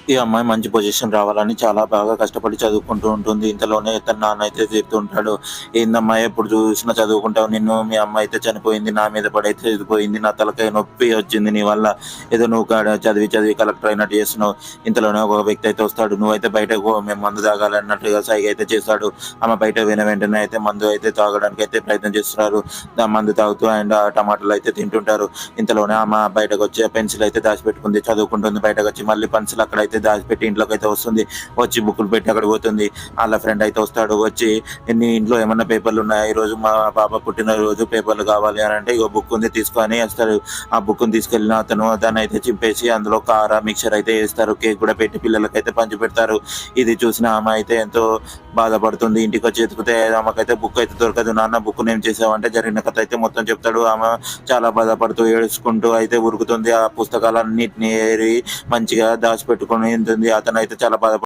ఈ అమ్మాయి మంచి పొజిషన్ రావాలని చాలా బాగా కష్టపడి చదువుకుంటూ ఉంటుంది. ఇంతలోనే తన నాన్న అయితే తిడుతూ ఉంటాడు. "ఏందమ్మా ఎప్పుడు చూసినా చదువుకుంటావు. మీ అమ్మ అయితే చనిపోయింది. నా మీద పడైతే ఇది పోయింది. నా తలకాయ నొప్పి వచ్చింది నీ వల్ల. ఏదో నువ్వు చదివి చదివి కలెక్టర్ అయినట్టు చేస్తున్నావు." ఇంతలోనే ఒక వ్యక్తి అయితే వస్తాడు. "నువ్వైతే బయటకు పో. మేము మందు తాగాలి" అన్నట్టుగా సైగ అయితే చేస్తాడు. ఆమె బయట విన వెంటనే అయితే మందు అయితే తాగడానికి అయితే ప్రయత్నం చేస్తున్నారు. మందు తాగుతూ అండ్ ఆ టమాటాలు అయితే తింటుంటారు. ఇంతలోనే ఆమె బయటకొచ్చి ఆ పెన్సిల్ అయితే దాచిపెట్టుకుంది. చదువుకుంటుంది. బయటకొచ్చి మళ్ళీ పెన్సిల్ అక్కడైతే దాచిపెట్టి ఇంట్లోకైతే వస్తుంది. వచ్చి బుక్కులు పెట్టి అక్కడికి పోతుంది. ఆళ్ళ ఫ్రెండ్ అయితే వస్తాడు. వచ్చి "నీ ఇంట్లో ఏమన్నా పేపర్లున్నాయా? ఈరోజు మా పాప పుట్టినరోజు పేపర్లు కావాలి" అని అంటే, "ఇగో బుక్ ఉంది తీసుకో" అని ఇస్తాడు. ఆ బుక్‌ని తీసుకెళ్ళిన అతను దాన్నయితే చింపేసి అందులో మిక్చర్ అయితే ఏస్తారు. కేక్ కూడా పెట్టి పిల్లలకైతే పంచిపెడతారు. ఇది చూసిన ఆమె అయితే ఎంతో బాధపడుతుంది. ఇంటికొచ్చి ఎతికితే ఆమెకైతే బుక్ అయితే దొరకదు. "నాన్న బుక్కుని ఏం చేసావంటే" జరిగిన కథ అయితే మొత్తం చెప్తాడు. ఆమె చాలా బాధపడుతూ, ఏడుచుకుంటూ అయితే ఉరుకుతుంది. ఆ పుస్తకాలన్నిటిని ఏరి మంచిగా దాచిపెట్టుకొని ఉంటుంది. అతనైతే చాలా